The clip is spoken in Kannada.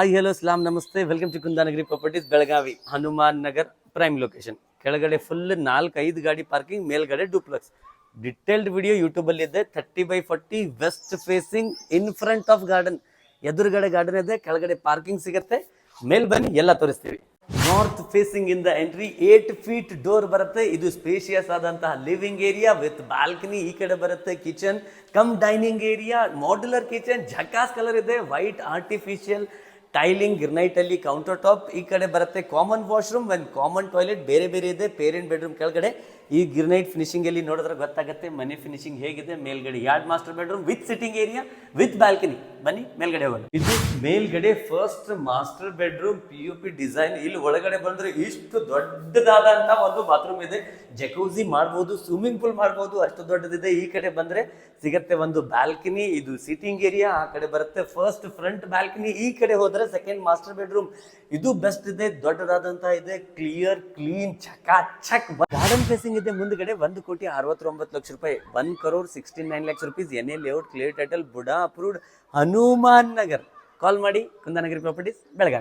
ಹಾಯ್ ಹಲೋ ಸಲಾಮ್ ನಮಸ್ತೆ welcome to Kundanagari properties Belagavi Hanuman Nagar prime location. ಕೆಳಗಡೆ ಫುಲ್ 4-5 ಗಾಡಿ ಪಾರ್ಕಿಂಗ್, ಮೇಲ್ಗಡೆ ಡೂಪ್ಲೆಕ್ಸ್. ಡಿಟೇಲ್ಡ್ ವಿಡಿಯೋ ಯೂಟ್ಯೂಬ್ ಅಲ್ಲಿ ಇದೆ. 30/40 west facing in front of garden. ಎದುರುಗಡೆ ಗಾರ್ಡನ್ ಇದೆ, ಕೆಳಗಡೆ ಪಾರ್ಕಿಂಗ್ ಸಿಗುತ್ತೆ. ಮೇಲ್ ಬನ್ನಿ ಎಲ್ಲ ತೋರಿಸ್ತೀವಿ. ನಾರ್ತ್ ಫೇಸಿಂಗ್ ಇಂದ ಎಂಟ್ರಿ 8 ಫೀಟ್ ಡೋರ್ ಬರುತ್ತೆ. ಇದು ಸ್ಪೇಷಿಯಸ್ ಆದಂತಹ ಲಿವಿಂಗ್ ಏರಿಯಾ ವಿತ್ ಬಾಲ್ಕನಿ. ಈ ಕಡೆ ಬರುತ್ತೆ kitchen cum dining area, modular kitchen, ಝಕಾಸ್ ಕಲರ್ ಇದೆ, ವೈಟ್ ಆರ್ಟಿಫಿಷಿಯಲ್ ಟೈಲಿಂಗ್ ಗ್ರನೈಟ್ ಅಲ್ಲಿ ಕೌಂಟರ್ ಟಾಪ್. ಈ ಕಡೆ ಬರುತ್ತೆ common washroom and common toilet ಬೇರೆ ಬೇರೆ ಇದೆ. ಪೇರೆಂಟ್ ಬೆಡ್ರೂಮ್ ಕೆಳಗಡೆ. ಈ ಗ್ರನೈಟ್ ಫಿನಿಶಿಂಗ್ ಅಲ್ಲಿ ನೋಡಿದ್ರೆ ಗೊತ್ತಾಗುತ್ತೆ ಮನೆ ಫಿನಿಶಿಂಗ್ ಹೇಗಿದೆ. ಮೇಲ್ಗಡೆ yard master bedroom with sitting area with balcony. ಬನ್ನಿ ಮೇಲ್ಗಡೆ ಹೋಗೋಣ. ಇದು ಮೇಲ್ಗಡೆ first master bedroom, POP design. ಇಲ್ಲಿ ಒಳಗಡೆ ಬಂದ್ರೆ ಇಷ್ಟು ದೊಡ್ಡದಾದಂತ ಒಂದು ಬಾತ್ರೂಮ್ ಇದೆ. ಜಕೂಸಿ ಮಾಡ್ಬೋದು, ಸ್ವಿಮ್ಮಿಂಗ್ ಪೂಲ್ ಮಾಡ್ಬೋದು, ಅಷ್ಟು ದೊಡ್ಡದಿದೆ. ಈ ಕಡೆ ಬಂದ್ರೆ ಸಿಗತ್ತೆ ಒಂದು ಬಾಲ್ಕನಿ. ಇದು ಸಿಟ್ಟಿಂಗ್ ಏರಿಯಾ. ಆ ಕಡೆ ಬರುತ್ತೆ ಫಸ್ಟ್ ಫ್ರಂಟ್ ಬಾಲ್ಕನಿ. ಈ ಕಡೆ ಹೋದ್ರೆ ಸೆಕೆಂಡ್ ಮಾಸ್ಟರ್ ಬೆಡ್ರೂಮ್. ಇದು ಬೆಸ್ಟ್ ಇದೆ, ದೊಡ್ಡದಾದಂತ ಇದೆ, ಕ್ಲಿಯರ್ ಕ್ಲೀನ್ ಚಕ್. ಗಾರ್ಡನ್ ಫೇಸಿಂಗ್ ಇದೆ. ಮುಂದ್ಗಡೆ 1,69,00,000 ರೂಪಾಯಿ, 1,69 lakhs rupees. NA layout, clear title, BUDA approved, Hanuman Nagar. Call ಮಾಡಿ. ಕುಂದಾನಗರಿ ಪ್ರಾಪರ್ಟೀಸ್ ಬೆಳಗಾವಿ.